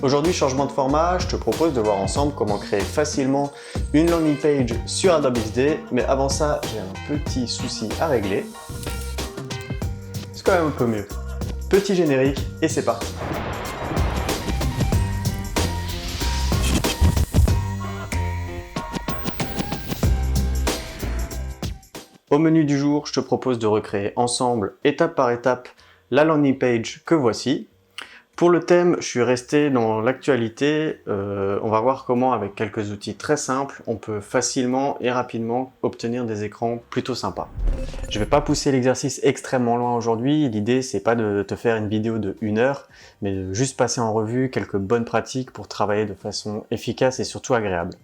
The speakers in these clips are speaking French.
Aujourd'hui, changement de format, je te propose de voir ensemble comment créer facilement une landing page sur Adobe XD. Mais avant ça, j'ai un petit souci à régler. C'est quand même un peu mieux. Petit générique et c'est parti. Au menu du jour, je te propose de recréer ensemble, étape par étape, la landing page que voici. Pour le thème, je suis resté dans l'actualité. On va voir comment, avec quelques outils très simples, on peut facilement et rapidement obtenir des écrans plutôt sympas. Je ne vais pas pousser l'exercice extrêmement loin aujourd'hui. L'idée, c'est pas de te faire une vidéo de 1 heure, mais de juste passer en revue quelques bonnes pratiques pour travailler de façon efficace et surtout agréable.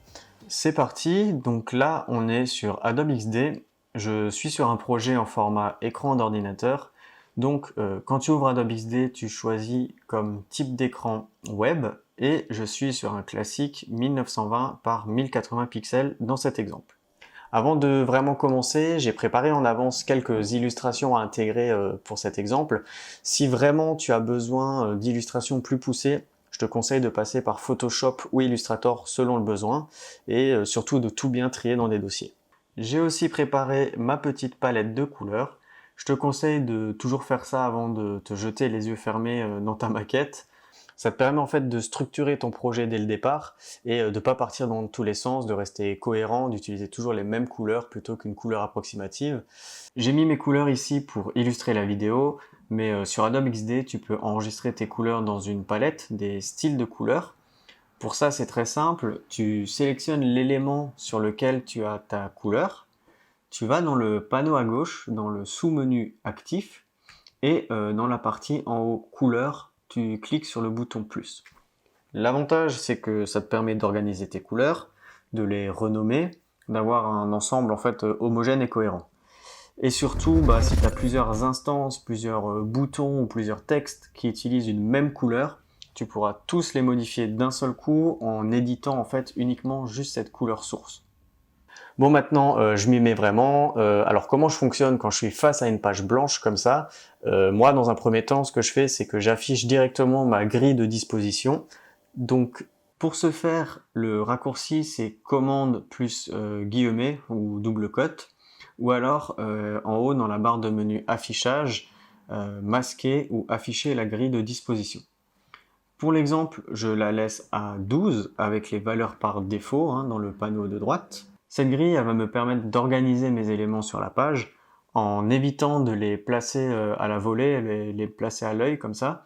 C'est parti. Donc là, on est sur Adobe XD. Je suis sur un projet en format écran d'ordinateur. Donc, quand tu ouvres Adobe XD, tu choisis comme type d'écran web et je suis sur un classique 1920 par 1080 pixels dans cet exemple. Avant de vraiment commencer, j'ai préparé en avance quelques illustrations à intégrer pour cet exemple. Si vraiment tu as besoin d'illustrations plus poussées, je te conseille de passer par Photoshop ou Illustrator selon le besoin et surtout de tout bien trier dans des dossiers. J'ai aussi préparé ma petite palette de couleurs. Je te conseille de toujours faire ça avant de te jeter les yeux fermés dans ta maquette. Ça te permet en fait de structurer ton projet dès le départ et de ne pas partir dans tous les sens, de rester cohérent, d'utiliser toujours les mêmes couleurs plutôt qu'une couleur approximative. J'ai mis mes couleurs ici pour illustrer la vidéo, mais sur Adobe XD, tu peux enregistrer tes couleurs dans une palette, des styles de couleurs. Pour ça, c'est très simple. Tu sélectionnes l'élément sur lequel tu as ta couleur. Tu vas dans le panneau à gauche, dans le sous-menu actif, et dans la partie en haut couleurs, tu cliques sur le bouton plus. L'avantage, c'est que ça te permet d'organiser tes couleurs, de les renommer, d'avoir un ensemble en fait homogène et cohérent. Et surtout, si tu as plusieurs instances, plusieurs boutons ou plusieurs textes qui utilisent une même couleur, tu pourras tous les modifier d'un seul coup en éditant en fait uniquement juste cette couleur source. Bon, maintenant, je m'y mets vraiment. Alors, comment je fonctionne quand je suis face à une page blanche comme ça? Moi, dans un premier temps, ce que je fais, c'est que j'affiche directement ma grille de disposition. Donc, pour ce faire, le raccourci, c'est commande plus guillemet ou double cote. Ou alors, en haut, dans la barre de menu affichage, masquer ou afficher la grille de disposition. Pour l'exemple, je la laisse à 12 avec les valeurs par défaut dans le panneau de droite. Cette grille, elle va me permettre d'organiser mes éléments sur la page en évitant de les placer à la volée, les placer à l'œil comme ça.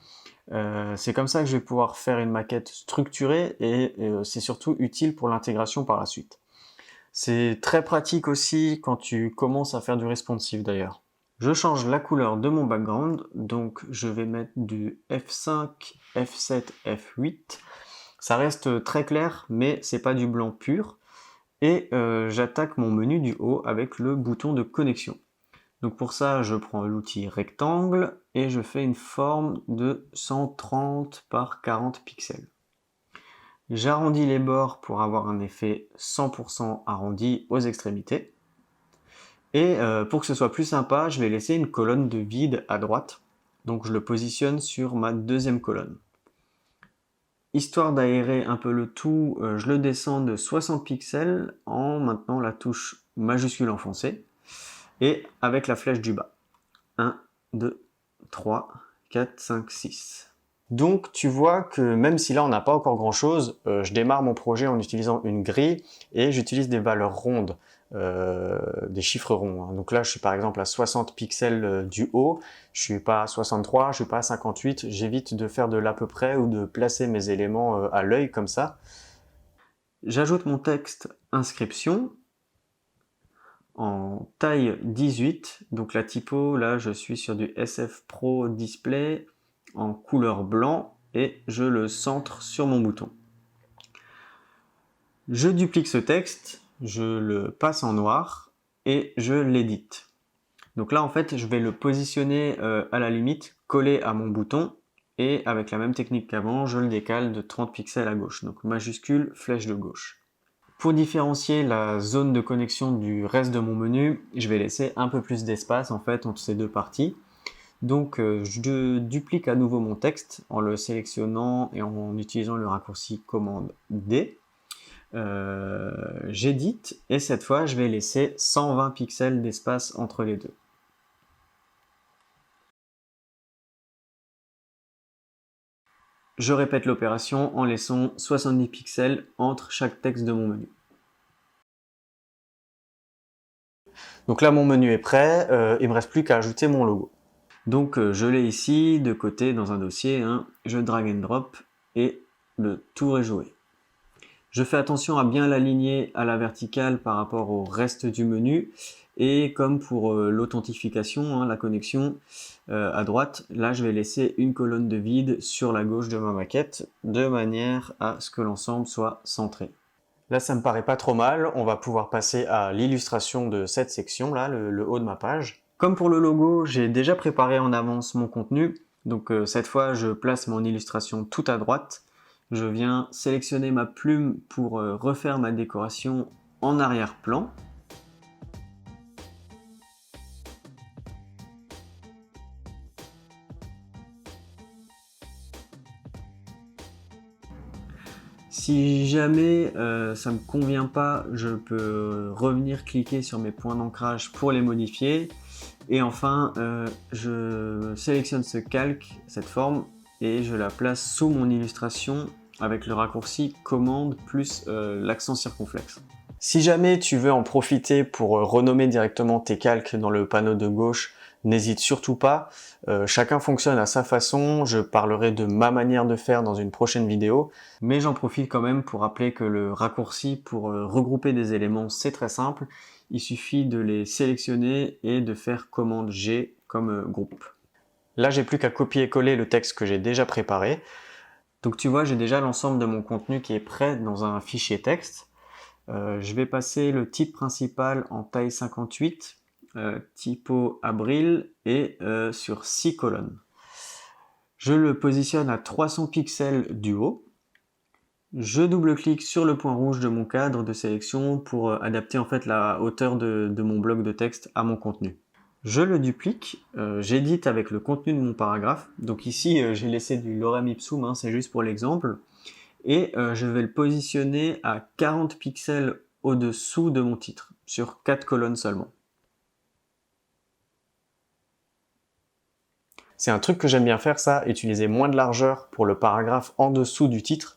C'est comme ça que je vais pouvoir faire une maquette structurée et c'est surtout utile pour l'intégration par la suite. C'est très pratique aussi quand tu commences à faire du responsive d'ailleurs. Je change la couleur de mon background, donc je vais mettre du F5, F7, F8. Ça reste très clair, mais c'est pas du blanc pur. Et j'attaque mon menu du haut avec le bouton de connexion. Donc pour ça, je prends l'outil rectangle et je fais une forme de 130 par 40 pixels. J'arrondis les bords pour avoir un effet 100% arrondi aux extrémités. Et pour que ce soit plus sympa, je vais laisser une colonne de vide à droite. Donc je le positionne sur ma deuxième colonne. Histoire d'aérer un peu le tout, je le descends de 60 pixels en maintenant la touche majuscule enfoncée et avec la flèche du bas. 1, 2, 3, 4, 5, 6. Donc tu vois que même si là on n'a pas encore grand chose, je démarre mon projet en utilisant une grille et j'utilise des valeurs rondes, des chiffres ronds. Donc là je suis par exemple à 60 pixels du haut, je suis pas à 63, je suis pas à 58, j'évite de faire de l'à peu près ou de placer mes éléments à l'œil comme ça. J'ajoute mon texte inscription en taille 18, donc la typo là je suis sur du SF Pro Display en couleur blanc et je le centre sur mon bouton. Je duplique ce texte, je le passe en noir et je l'édite. Donc là en fait je vais le positionner à la limite collé à mon bouton et avec la même technique qu'avant je le décale de 30 pixels à gauche, donc majuscule flèche de gauche. Pour différencier la zone de connexion du reste de mon menu, je vais laisser un peu plus d'espace en fait entre ces deux parties. Donc je duplique à nouveau mon texte en le sélectionnant et en utilisant le raccourci commande D. J'édite et cette fois je vais laisser 120 pixels d'espace entre les deux. Je répète l'opération en laissant 70 pixels entre chaque texte de mon menu. Donc là mon menu est prêt, il ne me reste plus qu'à ajouter mon logo. Donc je l'ai ici de côté dans un dossier, hein. Je drag and drop et le tour est joué. Je fais attention à bien l'aligner à la verticale par rapport au reste du menu. Et comme pour l'authentification, hein, la connexion à droite, là je vais laisser une colonne de vide sur la gauche de ma maquette de manière à ce que l'ensemble soit centré. Là ça me paraît pas trop mal, on va pouvoir passer à l'illustration de cette section là, le haut de ma page. Comme pour le logo, j'ai déjà préparé en avance mon contenu, donc cette fois je place mon illustration tout à droite. Je viens sélectionner ma plume pour refaire ma décoration en arrière-plan. Si jamais ça ne me convient pas, je peux revenir cliquer sur mes points d'ancrage pour les modifier. Et enfin, je sélectionne ce calque, cette forme, et je la place sous mon illustration avec le raccourci commande plus l'accent circonflexe. Si jamais tu veux en profiter pour renommer directement tes calques dans le panneau de gauche, n'hésite surtout pas. Chacun fonctionne à sa façon, je parlerai de ma manière de faire dans une prochaine vidéo, mais j'en profite quand même pour rappeler que le raccourci pour regrouper des éléments, c'est très simple. Il suffit de les sélectionner et de faire commande G comme groupe. Là, j'ai plus qu'à copier-coller le texte que j'ai déjà préparé. Donc tu vois, j'ai déjà l'ensemble de mon contenu qui est prêt dans un fichier texte. Je vais passer le titre principal en taille 58, typo Abril et sur 6 colonnes. Je le positionne à 300 pixels du haut. Je double-clique sur le point rouge de mon cadre de sélection pour adapter en fait la hauteur de mon bloc de texte à mon contenu. Je le duplique, j'édite avec le contenu de mon paragraphe. Donc ici, j'ai laissé du lorem ipsum, hein, c'est juste pour l'exemple. Et je vais le positionner à 40 pixels au-dessous de mon titre, sur 4 colonnes seulement. C'est un truc que j'aime bien faire ça, utiliser moins de largeur pour le paragraphe en dessous du titre.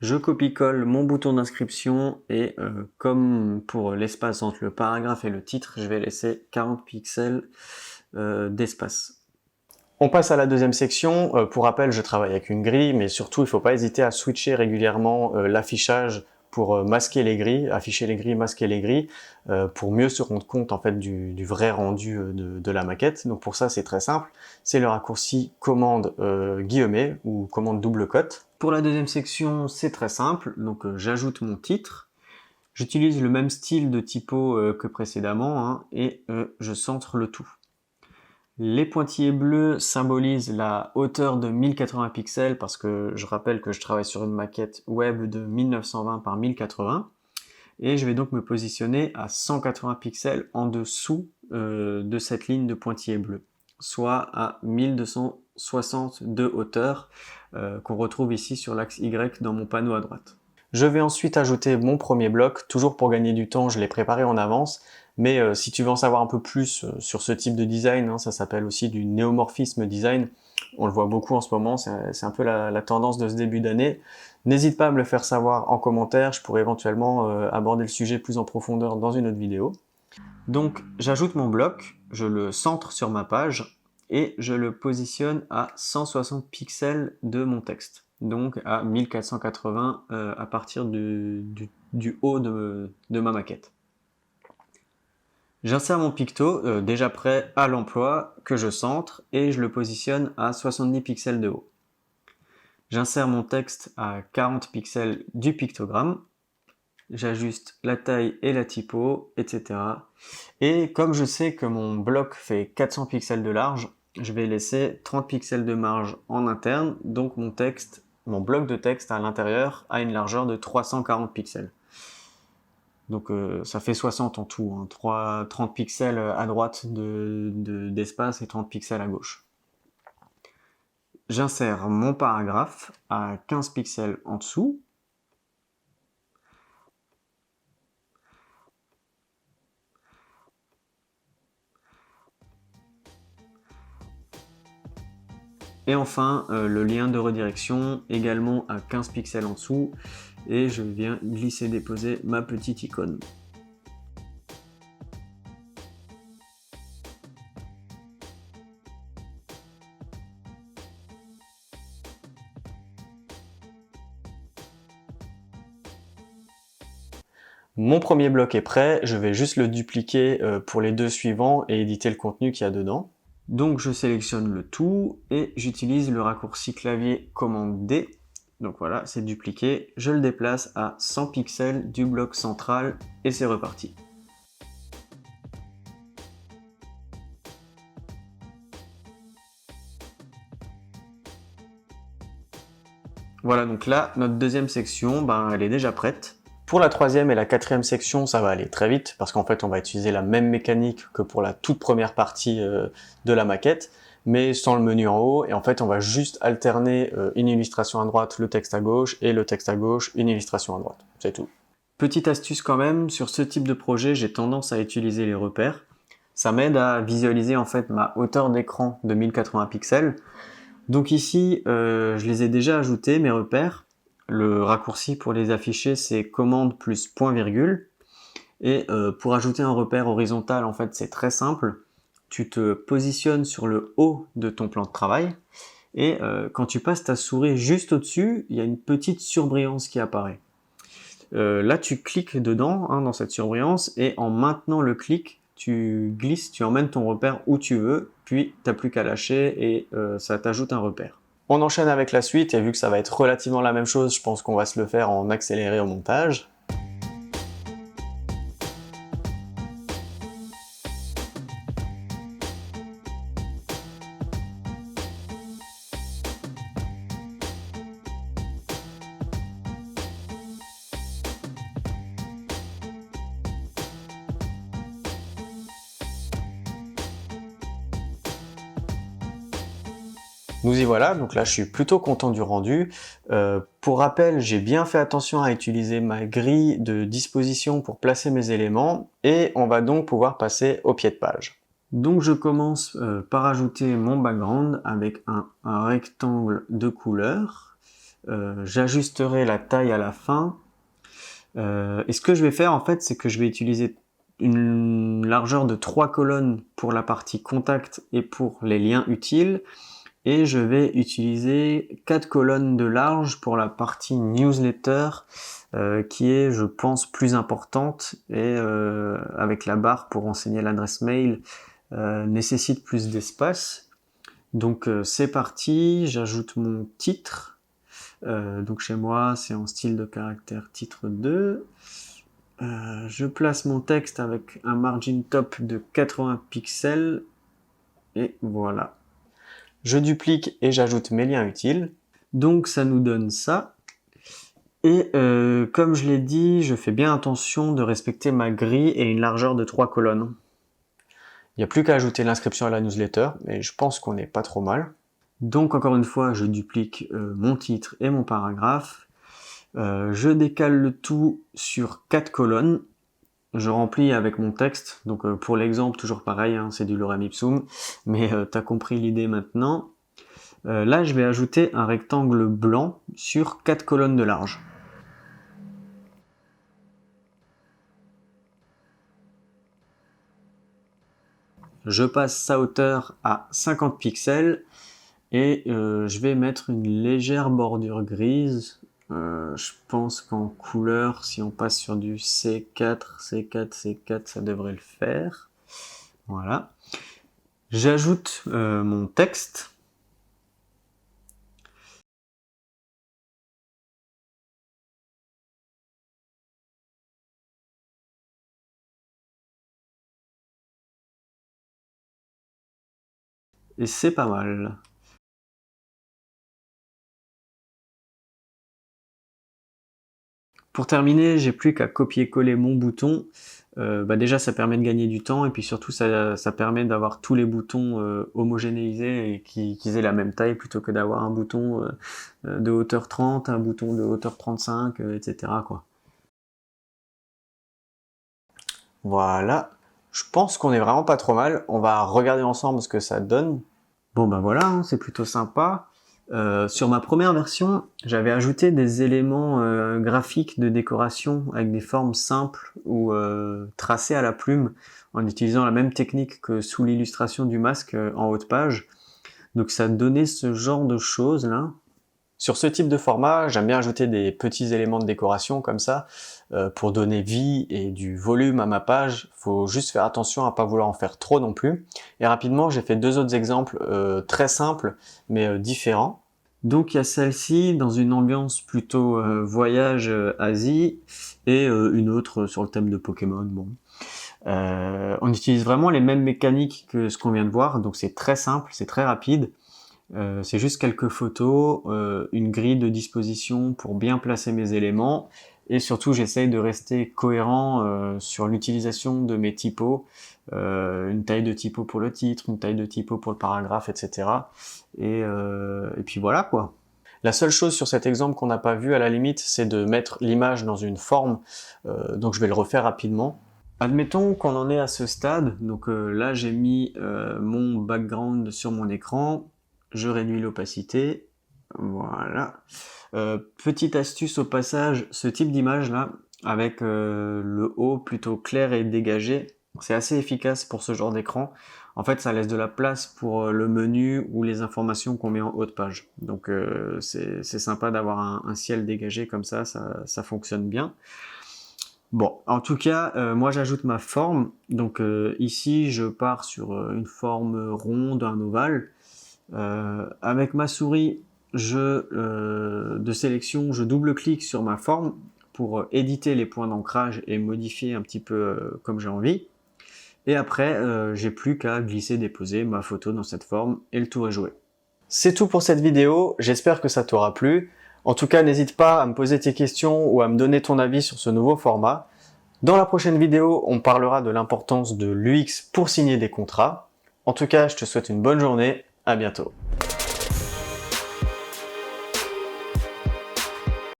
Je copie-colle mon bouton d'inscription et comme pour l'espace entre le paragraphe et le titre, je vais laisser 40 pixels d'espace. On passe à la deuxième section. Pour rappel, je travaille avec une grille, mais surtout, il ne faut pas hésiter à switcher régulièrement l'affichage pour masquer les grilles, afficher les grilles, masquer les grilles, pour mieux se rendre compte en fait du vrai rendu de la maquette. Donc pour ça, c'est très simple. C'est le raccourci commande guillemet ou commande double cote. Pour la deuxième section, c'est très simple. Donc j'ajoute mon titre. J'utilise le même style de typo que précédemment, hein, et je centre le tout. Les pointillés bleus symbolisent la hauteur de 1080 pixels parce que je rappelle que je travaille sur une maquette web de 1920 par 1080 et je vais donc me positionner à 180 pixels en dessous de cette ligne de pointillés bleus, soit à 1260 de hauteur qu'on retrouve ici sur l'axe Y dans mon panneau à droite. Je vais ensuite ajouter mon premier bloc, toujours pour gagner du temps, je l'ai préparé en avance, mais si tu veux en savoir un peu plus sur ce type de design, hein, ça s'appelle aussi du néomorphisme design, on le voit beaucoup en ce moment, c'est un peu la tendance de ce début d'année. N'hésite pas à me le faire savoir en commentaire, je pourrais éventuellement aborder le sujet plus en profondeur dans une autre vidéo. Donc j'ajoute mon bloc, je le centre sur ma page et je le positionne à 160 pixels de mon texte. Donc à 1480 à partir du haut de ma maquette. J'insère mon picto déjà prêt à l'emploi que je centre et je le positionne à 70 pixels de haut. J'insère mon texte à 40 pixels du pictogramme. J'ajuste la taille et la typo, etc. Et comme je sais que mon bloc fait 400 pixels de large, je vais laisser 30 pixels de marge en interne, donc mon bloc de texte à l'intérieur a une largeur de 340 pixels. Donc ça fait 60 en tout, hein. 30 pixels à droite d'espace et 30 pixels à gauche. J'insère mon paragraphe à 15 pixels en dessous. Et enfin, le lien de redirection également à 15 pixels en dessous. Et je viens glisser-déposer ma petite icône. Mon premier bloc est prêt, je vais juste le dupliquer pour les deux suivants et éditer le contenu qu'il y a dedans. Donc je sélectionne le tout et j'utilise le raccourci clavier commande D. Donc voilà, c'est dupliqué, je le déplace à 100 pixels du bloc central et c'est reparti. Voilà, donc là, notre deuxième section, elle est déjà prête. Pour la troisième et la quatrième section, ça va aller très vite parce qu'en fait, on va utiliser la même mécanique que pour la toute première partie de la maquette, mais sans le menu en haut. Et en fait, on va juste alterner une illustration à droite, le texte à gauche, et le texte à gauche, une illustration à droite. C'est tout. Petite astuce quand même, sur ce type de projet, j'ai tendance à utiliser les repères. Ça m'aide à visualiser en fait ma hauteur d'écran de 1080 pixels. Donc ici, je les ai déjà ajoutés, mes repères. Le raccourci pour les afficher, c'est commande plus point virgule. Et pour ajouter un repère horizontal, en fait, c'est très simple. Tu te positionnes sur le haut de ton plan de travail. Et quand tu passes ta souris juste au-dessus, il y a une petite surbrillance qui apparaît. Là, tu cliques dedans, hein, dans cette surbrillance, et en maintenant le clic, tu glisses, tu emmènes ton repère où tu veux, puis tu n'as plus qu'à lâcher et ça t'ajoute un repère. On enchaîne avec la suite, et vu que ça va être relativement la même chose, je pense qu'on va se le faire en accéléré au montage. Nous y voilà, donc là je suis plutôt content du rendu. Pour rappel, j'ai bien fait attention à utiliser ma grille de disposition pour placer mes éléments et on va donc pouvoir passer au pied de page. Donc je commence par ajouter mon background avec un rectangle de couleur. J'ajusterai la taille à la fin. Et ce que je vais faire en fait, c'est que je vais utiliser une largeur de 3 colonnes pour la partie contact et pour les liens utiles. Et je vais utiliser 4 colonnes de large pour la partie newsletter qui est, je pense, plus importante et avec la barre pour renseigner l'adresse mail nécessite plus d'espace. Donc c'est parti, j'ajoute mon titre. Donc chez moi, c'est en style de caractère titre 2. Je place mon texte avec un margin top de 80 pixels et voilà. Je duplique et j'ajoute mes liens utiles. Donc ça nous donne ça. Et comme je l'ai dit, je fais bien attention de respecter ma grille et une largeur de 3 colonnes. Il n'y a plus qu'à ajouter l'inscription à la newsletter, mais je pense qu'on n'est pas trop mal. Donc encore une fois, je duplique mon titre et mon paragraphe. Je décale le tout sur 4 colonnes. Je remplis avec mon texte. Donc pour l'exemple, toujours pareil, hein, c'est du lorem ipsum, mais tu as compris l'idée maintenant. Là, je vais ajouter un rectangle blanc sur 4 colonnes de large. Je passe sa hauteur à 50 pixels et je vais mettre une légère bordure grise. Je pense qu'en couleur, si on passe sur du C4, C4, C4, ça devrait le faire. Voilà. J'ajoute mon texte. Et c'est pas mal. Pour terminer, j'ai plus qu'à copier-coller mon bouton. Déjà, ça permet de gagner du temps et puis surtout, ça permet d'avoir tous les boutons homogénéisés et qu'ils aient la même taille plutôt que d'avoir un bouton de hauteur 30, un bouton de hauteur 35, etc., quoi. Voilà, je pense qu'on est vraiment pas trop mal. On va regarder ensemble ce que ça donne. Bon ben voilà, hein, c'est plutôt sympa. Sur ma première version, j'avais ajouté des éléments graphiques de décoration avec des formes simples ou tracées à la plume en utilisant la même technique que sous l'illustration du masque en haut de page. Donc ça donnait ce genre de choses là. Sur ce type de format, j'aime bien ajouter des petits éléments de décoration comme ça pour donner vie et du volume à ma page. Faut juste faire attention à pas vouloir en faire trop non plus. Et rapidement, j'ai fait deux autres exemples très simples mais différents. Donc il y a celle-ci dans une ambiance plutôt voyage Asie et une autre sur le thème de Pokémon. Bon. On utilise vraiment les mêmes mécaniques que ce qu'on vient de voir, donc c'est très simple, c'est très rapide. C'est juste quelques photos, une grille de disposition pour bien placer mes éléments et surtout j'essaye de rester cohérent sur l'utilisation de mes typos, une taille de typo pour le titre, une taille de typo pour le paragraphe, etc. Et puis voilà quoi. La seule chose sur cet exemple qu'on n'a pas vu à la limite, c'est de mettre l'image dans une forme, donc je vais le refaire rapidement. Admettons qu'on en est à ce stade, donc là j'ai mis mon background sur mon écran, je réduis l'opacité, voilà. Petite astuce au passage, ce type d'image là, avec le haut plutôt clair et dégagé, c'est assez efficace pour ce genre d'écran. En fait, ça laisse de la place pour le menu ou les informations qu'on met en haut de page. Donc c'est sympa d'avoir un ciel dégagé comme ça fonctionne bien. Bon, en tout cas, moi j'ajoute ma forme. Donc ici, je pars sur une forme ronde, un ovale. Avec ma souris de sélection, je double-clique sur ma forme pour éditer les points d'ancrage et modifier un petit peu comme j'ai envie. Et après, j'ai plus qu'à glisser-déposer ma photo dans cette forme et le tour est joué. C'est tout pour cette vidéo, j'espère que ça t'aura plu. En tout cas, n'hésite pas à me poser tes questions ou à me donner ton avis sur ce nouveau format. Dans la prochaine vidéo, on parlera de l'importance de l'UX pour signer des contrats. En tout cas, je te souhaite une bonne journée, à bientôt.